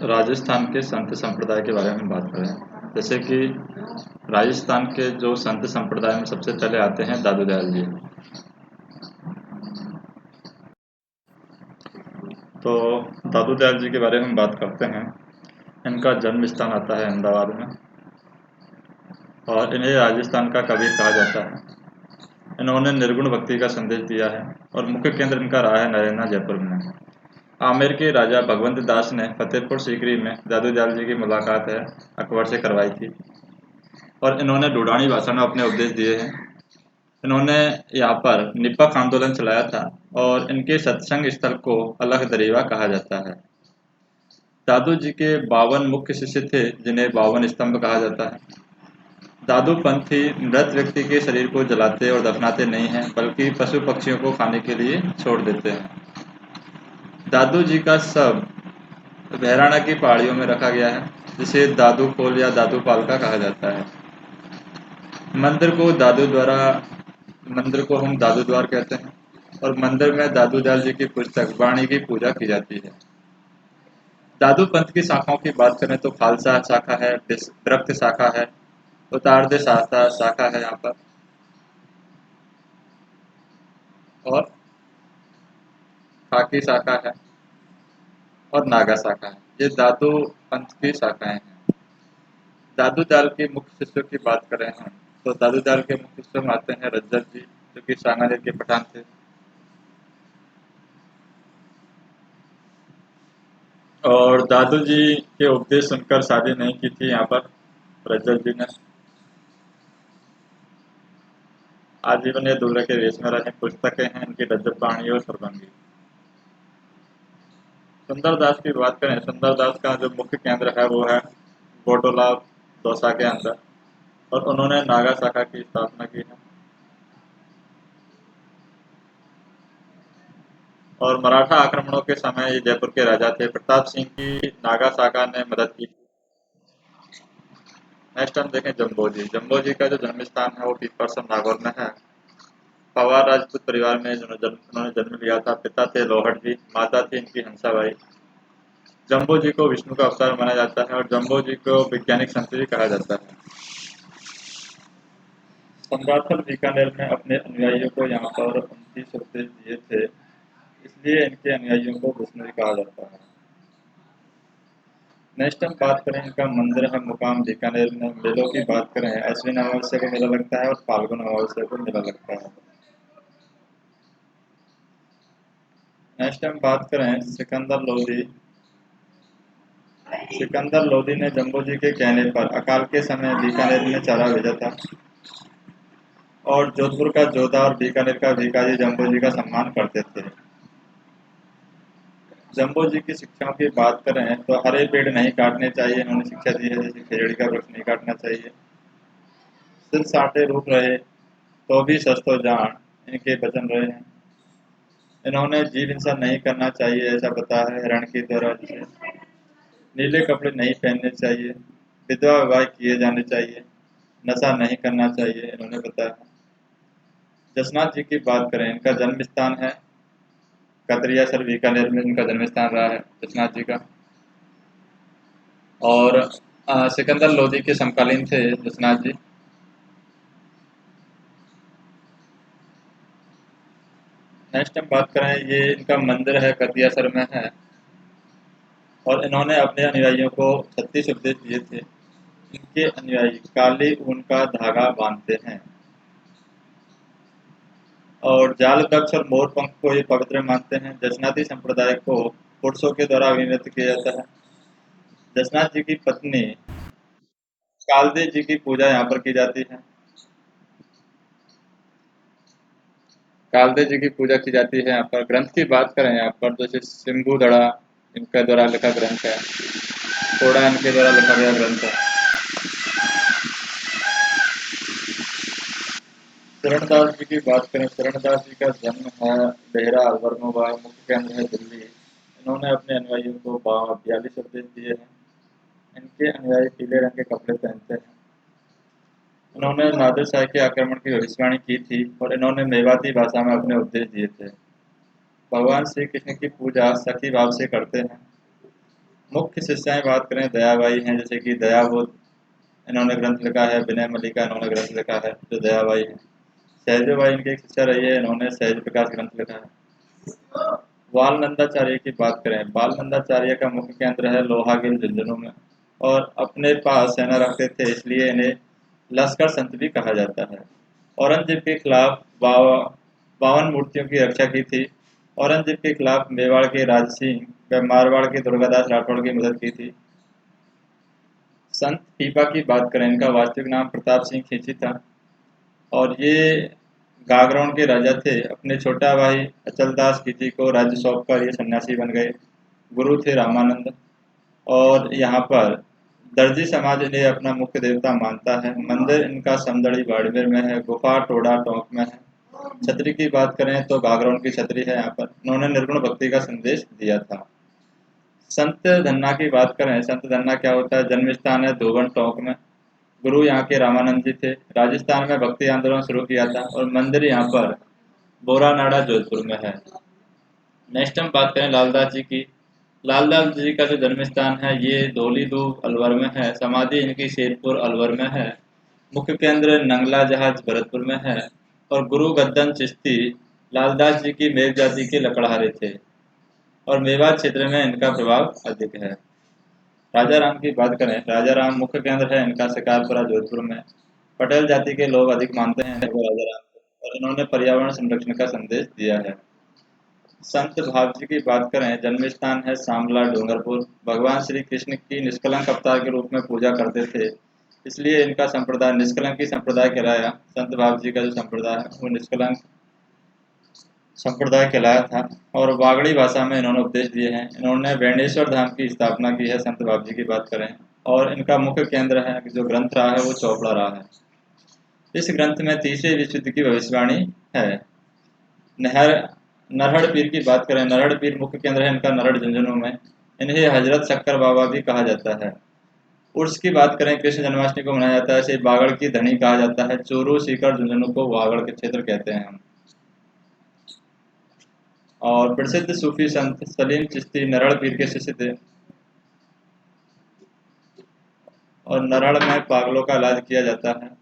राजस्थान के संत संप्रदाय के बारे में बात करें, जैसे कि राजस्थान के जो संत संप्रदाय में सबसे पहले आते हैं दादू दयाल जी। तो दादू दयाल जी के बारे में बात करते हैं। इनका जन्म स्थान आता है अहमदाबाद में और इन्हें राजस्थान का कबीर कहा जाता है। इन्होंने निर्गुण भक्ति का संदेश दिया है और मुख्य केंद्र इनका रहा है नरेना जयपुर में। आमेर के राजा भगवंत दास ने फतेहपुर सीकरी में दादू दयाल जी की मुलाकात है अकबर से करवाई थी और इन्होंने ढूढ़ानी भाषा में अपने उपदेश दिए हैं। इन्होंने यहाँ पर निपक आंदोलन चलाया था और इनके सत्संग स्थल को अलग दरीवा कहा जाता है। दादू जी के 52 मुख्य शिष्य थे जिन्हें 52 स्तंभ कहा जाता है। दादू पंथी मृत व्यक्ति के शरीर को जलाते और दफनाते नहीं हैं बल्कि पशु पक्षियों को खाने के लिए छोड़ देते हैं। दादू जी का शव बहराना की पहाड़ियों में रखा गया है जिसे दादू खोल या दादू पालका कहा जाता है। मंदिर को हम दादू द्वार कहते हैं और मंदिर में दादू दयाल जी की पुस्तक वाणी की पूजा की जाती है। दादू पंथ की शाखाओं की बात करें तो खालसा शाखा है, विरक्त शाखा है, उतारदे शाखा है यहाँ पर और खाकी शाखा है और नागा शाखा है। ये दादू पंथ की शाखाएं हैं। दादू दयाल के मुख्य शिष्यों की बात करें हम तो दादू दयाल के मुख्य शिष्यों में आते हैं रज्जत जी जो कि सांगानेर के पठान थे और दादू जी के उपदेश सुनकर शादी नहीं की थी यहाँ पर रज्जत जी ने। आजीवन ये दूल्हे के वेश में रहे। पुस्तकें हैं इनकी रज्जत बाणी और सरबंगी। सुंदरदास की बात करें, सुंदरदास का जो मुख्य केंद्र है वो है गोटोला दौसा के अंदर और उन्होंने नागा शाखा की स्थापना की है। और मराठा आक्रमणों के समय ये जयपुर के राजा थे। प्रताप सिंह की नागा शाखा ने मदद की। नेक्स्ट हम देखें जम्बो जी। जम्बो जी का जो जन्म स्थान है वो पीपरसम नागौर में है। पवार राजपूत परिवार में उन्होंने जन्म लिया था। पिता थे लोहड़ जी, माता थी इनकी हंसाबाई। जम्बो जी को विष्णु का अवतार माना जाता है और जम्बो जी को वैज्ञानिक संत भी कहा जाता है। संगाथल बीकानेर में अपने अनुयायियों को यहाँ पर 29 उपदेश दिए थे, इसलिए इनके अनुयायियों को विष्णु कहा जाता है। नेक्स्ट हम बात करें, इनका मंदिर है मुकाम बीकानेर में। मेलों की बात करें, अश्विन अमावस्या को मेला लगता है और फाल्गुन अमावस्या को मेला लगता है। नेक्स्ट हम बात करें सिकंदर लोधी। सिकंदर लोधी ने जम्बो जी के कहने पर अकाल के समय बीकानेर में चारा भेजा था और जोधपुर का जोधा और बीकानेर का भिकाजी जम्बो जी का सम्मान करते थे। जम्बो जी की शिक्षाओं की बात करें तो हरे पेड़ नहीं काटने चाहिए, इन्होंने शिक्षा दी है। जैसे खेजड़ी का वृक्ष नहीं काटना चाहिए। सिर साटे रूप रहे तो भी सस्तो जान, इनके वचन रहे हैं। इन्होंने जीव हिंसा नहीं करना चाहिए ऐसा बताया है हिरण की तरह। जैसे नीले कपड़े नहीं पहनने चाहिए, विधवा विवाह किए जाने चाहिए, नशा नहीं करना चाहिए इन्होंने बताया। जसनाथ जी की बात करें, इनका जन्म स्थान है कतरिया सर बीकानेर में इनका जन्म स्थान रहा है जसनाथ जी का। और सिकंदर लोधी के समकालीन थे जसनाथ जी। नेक्स्ट हम बात करें, ये इनका मंदिर है कतिया सर में है और इन्होंने अपने अनुयायियों को 36 उपदेश दिए थे। इनके अनुयायी काली ऊन का धागा बांधते हैं और जाल वृक्ष और मोर पंख को ये पवित्र मानते हैं। जसनाती संप्रदाय को पुरुषों के द्वारा अभिनृत किया जाता है। जसनाथ जी की पत्नी कालदे जी की पूजा यहाँ पर की जाती है। कालदे जी की पूजा की जाती है यहाँ पर। ग्रंथ की बात करें यहाँ पर जैसे सिंबू दड़ा इनके द्वारा लिखा ग्रंथ है, थोड़ा इनके द्वारा लिखा गया ग्रंथ है। चरणदास जी की बात करें, चरणदास जी का जन्म है डेहरा वर्मोवा, मुख्य केंद्र है दिल्ली। इन्होंने अपने अनुयायियों को 42 उपदेश दिए हैं। इनके अनुयायी पीले रंग के कपड़े पहनते हैं। उन्होंने नादिर शाह के आक्रमण की भविष्यवाणी की थी और इन्होंने मेवाती भाषा में अपने उपदेश दिए थे। भगवान श्री कृष्ण की पूजा सखी भाव से करते हैं। मुख्य शिष्याएं बात करें दयाबाई हैं, जैसे कि दयाबोध इन्होंने ग्रंथ लिखा है। विनय मल्लिका इन्होंने ग्रंथ लिखा है जो दयाबाई है। सहजबाई इनकी एक शिष्या रही है, इन्होंने सहज प्रकाश ग्रंथ लिखा है। बाल नंदाचार्य की बात करें, बाल नंदाचार्य का मुख्य केंद्र है लोहागिल झुंझुनू में, और अपने पास सेना रखते थे, इसलिए इन्हें लश्कर संत भी कहा जाता है। औरंगजेब के खिलाफ 52 मूर्तियों की रक्षा की थी। औरंगजेब के खिलाफ मेवाड़ के राज सिंह व मारवाड़ के दुर्गादास राठौड़ की मदद की थी। संत पीपा की बात करें, इनका वास्तविक नाम प्रताप सिंह खींची था, और ये गागरोन के राजा थे। अपने छोटा भाई अचलदास खींची को राज्य सौंपकर ये सन्यासी बन गए। गुरु थे रामानंद। और यहाँ पर दर्जी समाज इन्हें अपना मुख्य देवता मानता है। मंदिर इनका समदड़ी बाड़मेर में है। गुफा टोडा टोंक में है। छतरी की बात करें तो गागरोन की छतरी है। यहाँ पर इन्होंने निर्गुण भक्ति का संदेश दिया था। संत धन्ना की बात करें, संत धन्ना क्या होता है? जन्म स्थान है धोबन टोंक में। गुरु यहाँ के रामानंद जी थे। राजस्थान में भक्ति आंदोलन शुरू किया था, और मंदिर यहाँ पर बोरानाड़ा जोधपुर में है। नेक्स्ट हम बात करें लालदास जी की। लालदास जी का जो जन्म स्थान है ये धौली दूब अलवर में है। समाधि इनकी शेरपुर अलवर में है। मुख्य केंद्र नंगला जहाज भरतपुर में है। और गुरु गद्दन चिश्ती लालदास जी की मेघ जाति के लकड़हारे थे, और मेवात क्षेत्र में इनका प्रभाव अधिक है। राजा राम की बात करें, राजा राम मुख्य केंद्र है इनका शिकारपुरा जोधपुर में। पटेल जाति के लोग अधिक मानते हैं वो राजा राम को, और इन्होंने पर्यावरण संरक्षण का संदेश दिया है। संत भाव जी की बात करें, जन्म स्थान है सांवला डूंगरपुर। भगवान श्री कृष्ण की निष्कलंक अवतार के रूप में पूजा करते थे, इसलिए इनका संप्रदाय निष्कलंकी संप्रदाय कहलाया। संत भाव जी का जो संप्रदाय है वो निष्कलंक संप्रदाय कहलाया था, और वागड़ी भाषा में इन्होंने उपदेश दिए हैं। इन्होंने बेणेश्वर धाम की स्थापना की है। संत बाबू जी की बात करें, और इनका मुख्य केंद्र है जो ग्रंथ रहा है वो चौपड़ा रहा है। इस ग्रंथ में तीसरे विश्व युद्ध की भविष्यवाणी है। नहर नरहड़ पीर की बात करें, नरहड़ पीर मुख्य केंद्र है इनका नरहड़ झुंझुनू में। इन्हें हजरत शक्कर बाबा भी कहा जाता है। उर्स की बात करें, कृष्ण जन्माष्टमी को मनाया जाता है। इसे बागड़ की धनी कहा जाता है। चूरू सीकर झुंझुनू को वागड़ के क्षेत्र कहते हैं हम। और प्रसिद्ध सूफी संत सलीम चिश्ती नरहड़ पीर के शिष्य थे, और नरहड़ में पागलों का इलाज किया जाता है।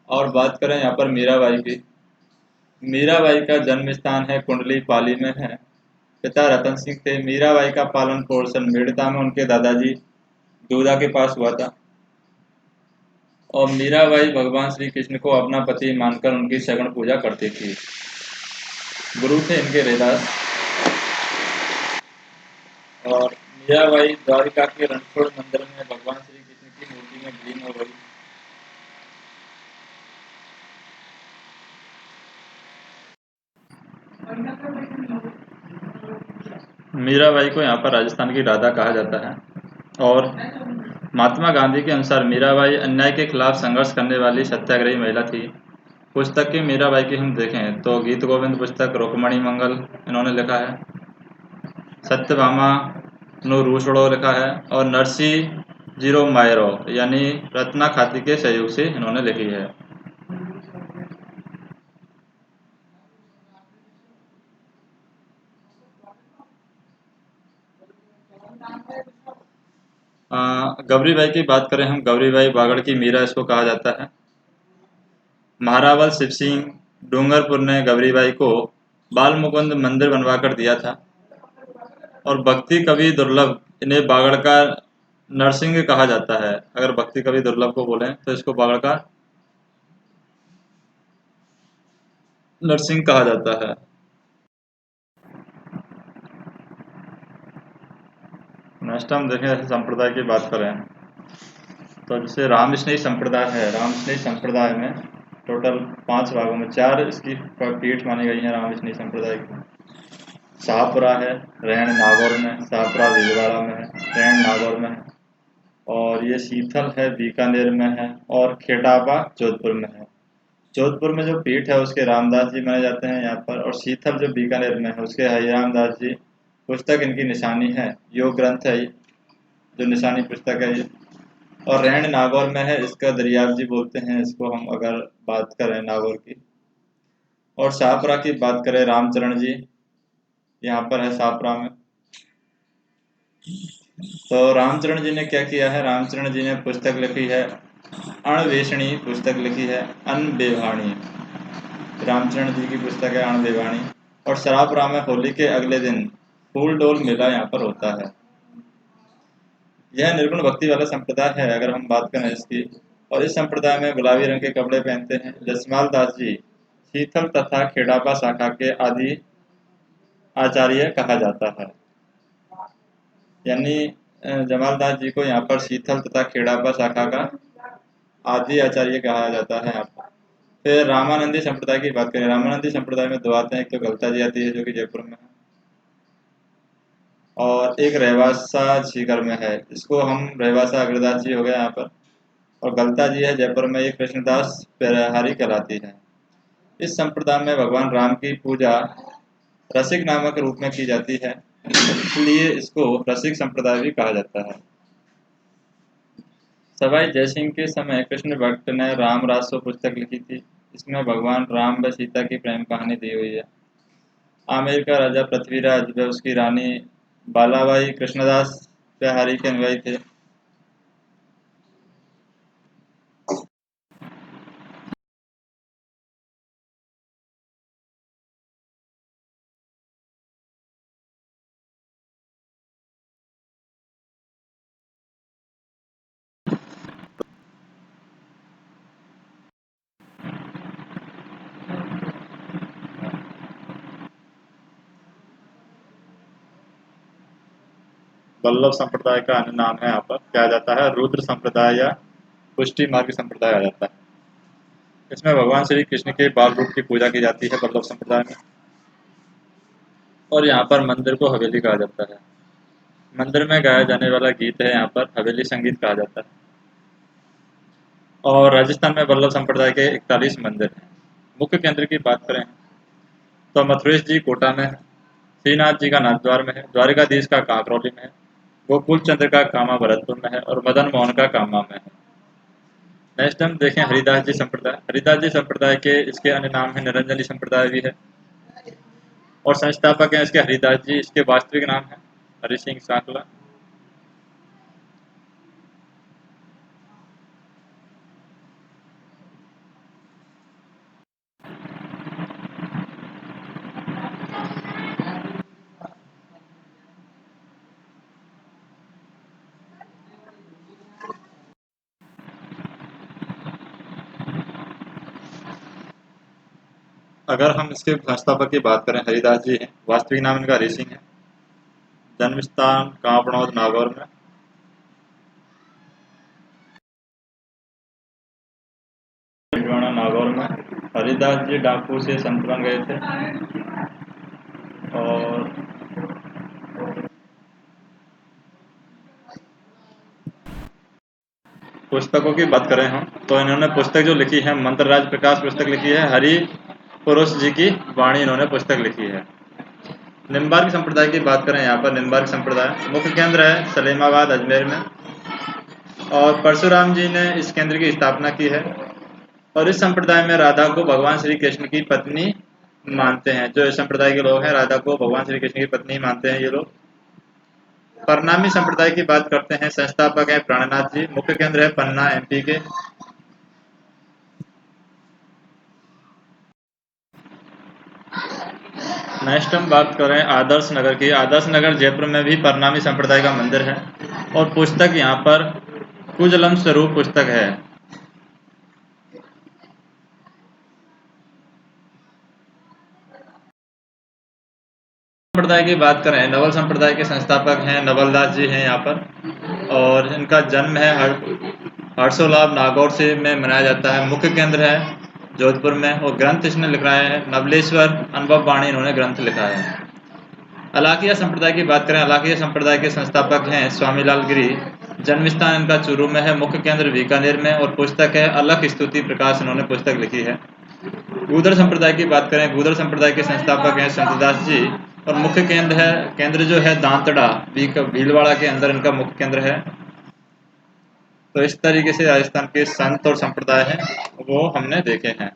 और बात करें यहाँ पर मीराबाई की। मीराबाई का जन्म स्थान है कुंडली पाली में है। पिता रतन सिंह थे। मीराबाई का पालन पोषण मेड़ता में उनके दादाजी दूधा के पास हुआ था, और मीराबाई भगवान श्री कृष्ण को अपना पति मानकर उनकी सगुण पूजा करती थी। गुरु थे इनके रैदास। और मीराबाई द्वारिका के रणछोड़ मंदिर में भगवान श्री कृष्ण की मूर्ति में विलीन हो गई। मीराबाई को यहाँ पर राजस्थान की राधा कहा जाता है। और महात्मा गांधी के अनुसार मीराबाई अन्याय के खिलाफ संघर्ष करने वाली सत्याग्रही महिला थी। पुस्तक की मीराबाई की हम देखें तो गीत गोविंद पुस्तक, रुक्मणी मंगल इन्होंने लिखा है। सत्यभामा नो रूसड़ो लिखा है, और नरसी जीरो मायरो यानी रत्ना खाती के सहयोग से इन्होंने लिखी है। गौरीबाई की बात करें हम, गौरीबाई बागड़ की मीरा इसको कहा जाता है। महारावल शिव सिंह डूंगरपुर ने गौरीबाई को बाल मुकुंद मंदिर बनवाकर दिया था। और भक्ति कवि दुर्लभ इन्हें बागड़ का नरसिंह कहा जाता है। अगर भक्ति कवि दुर्लभ को बोलें तो इसको बागड़ का नरसिंह कहा जाता है। नेक्स्ट हम देखें, ऐसे संप्रदाय की बात करें तो जैसे रामस्नेही संप्रदाय है। रामस्नेही संप्रदाय में टोटल 5 भागों में 4 इसकी पीठ मानी गई है रामस्नेही संप्रदाय की। शाहपुरा है रैण नागौर में, शाहपुरा भीलवाड़ा में है, रैण नागौर में है, और ये सीथल है बीकानेर में है, और खेटाबा जोधपुर में है। जोधपुर में जो पीठ है उसके रामदास जी माने जाते हैं यहाँ पर, और सीथल जो बीकानेर में है उसके हरिराम दास जी। पुस्तक इनकी निशानी है, योग ग्रंथ है जो निशानी पुस्तक है ये। और रैण नागौर में है, इसका दरियाव जी बोलते हैं इसको हम अगर बात करें नागौर की। और शाहपुरा की बात करें रामचरण जी, यहाँ पर है शाहपुरा में। तो रामचरण जी ने क्या किया है, रामचरण जी ने पुस्तक लिखी है अणवेषणी, पुस्तक लिखी है अनबेवाणी। रामचरण जी की पुस्तक है अणबेवाणी। और शराबपुरा में होली के अगले दिन फूल डोल मेला यहाँ पर होता है। यह निर्गुण भक्ति वाला संप्रदाय है अगर हम बात करें इसकी। और इस संप्रदाय में गुलाबी रंग के कपड़े पहनते हैं। जसमाल दास जी शीतल तथा खेड़ापा शाखा के आदि आचार्य कहा जाता है। यानी जमालदास जी को यहाँ पर शीतल तथा खेड़ापा शाखा का आदि आचार्य कहा जाता है यहाँ पर। फिर रामानंदी संप्रदाय की बात करें। रामानंदी संप्रदाय में दो आते हैं, एक तो गलता जी आती है जो कि जयपुर में है, और एक रहवासा सीकर में है। इसको हम रहवासा अग्रदास जी हो गए यहाँ पर, और गलता जी है जयपुर में, ये कृष्णदास पेरहारी कहलाती है। इस संप्रदाय में भगवान राम की पूजा रसिक नामक रूप में की जाती है, इसलिए इसको रसिक संप्रदाय भी कहा जाता है। सवाई जयसिंह के समय कृष्ण भट्ट ने राम रासो पुस्तक लिखी थी। इसमें भगवान राम व सीता की प्रेम कहानी दी हुई है। आमेर का राजा पृथ्वीराज व उसकी रानी बालाबाई कृष्णदास पेरहारी के अनुयायी थे। वल्लभ संप्रदाय का अन्य नाम है यहाँ पर क्या जाता है, रुद्र संप्रदाय या पुष्टि मार्ग संप्रदाय आ जाता है। इसमें भगवान श्री कृष्ण के बाल रूप की पूजा की जाती है वल्लभ संप्रदाय में। और यहाँ पर मंदिर को हवेली कहा जाता है। मंदिर में गाया जाने वाला गीत है यहाँ पर हवेली संगीत कहा जाता है। और राजस्थान में वल्लभ संप्रदाय के 41 मंदिर हैं। मुख्य केंद्र की बात करें तो मथुरेश जी कोटा में है, श्रीनाथ जी का नाथद्वार में है, द्वारिकाधीश का कांकरौली में है, गोकुल चंद्र का कामा भरतपुर में है, और मदन मोहन का कामा में है। नेक्स्ट हम देखें हरिदास जी संप्रदाय। हरिदास जी संप्रदाय के इसके अन्य नाम है निरंजनी संप्रदाय भी है, और संस्थापक हैं इसके हरिदास जी। इसके वास्तविक नाम है हरि सिंह सांकला। अगर हम इसके संस्थापक की बात करें हरिदास जी हैं, वास्तविक नाम इनका हरि सिंह है, जन्म स्थान कांपड़ौद नागौर में। नागौर में हरिदास जी डाकू से संत बन गए थे। और पुस्तकों की बात करें हम तो इन्होंने पुस्तक जो लिखी है मंत्रराज प्रकाश पुस्तक लिखी है, हरि पुरुष जी की वाणी इन्होंने पुस्तक लिखी है। निम्बार्क संप्रदाय की बात करें यहाँ पर निम्बार्क संप्रदाय मुख्य केंद्र है सलेमाबाद अजमेर में, और परशुराम जी ने इस केंद्र की स्थापना की है। और इस संप्रदाय में राधा को भगवान श्री कृष्ण की पत्नी मानते हैं। जो इस संप्रदाय के लोग हैं राधा को भगवान श्री कृष्ण की पत्नी मानते हैं ये लोग। परनामी संप्रदाय की बात करते हैं, संस्थापक है प्राणनाथ जी, मुख्य केंद्र है पन्ना एमपी के। नेक्स्ट हम बात करें आदर्श नगर की। आदर्श नगर जयपुर में भी परनामी संप्रदाय का मंदिर है, और पुस्तक यहाँ पर कुजलम स्वरूप पुस्तक है। संप्रदाय की बात करें नवल संप्रदाय के संस्थापक हैं नवलदास जी हैं यहाँ पर, और इनका जन्म है हर्षोलाभ नागौर से में मनाया जाता है। मुख्य केंद्र है जोधपुर में, और ग्रंथ इसने लिखा है नवलेश्वर अनुभव वाणी इन्होंने ग्रंथ लिखा है। अलाकिया संप्रदाय की बात करें, अलाकिया संप्रदाय के संस्थापक हैं स्वामीलाल गिरी, जन्म स्थान इनका चूरू में है, मुख्य केंद्र बीकानेर में, और पुस्तक है अलख स्तुति प्रकाश इन्होंने पुस्तक लिखी है। गूदर संप्रदाय की बात करें, गूदर संप्रदाय के संस्थापक हैं संतदास जी, और मुख्य केंद्र जो है दांतड़ा भीलवाड़ा के अंदर इनका मुख्य केंद्र है। तो इस तरीके से राजस्थान के संत और संप्रदाय हैं वो हमने देखे हैं।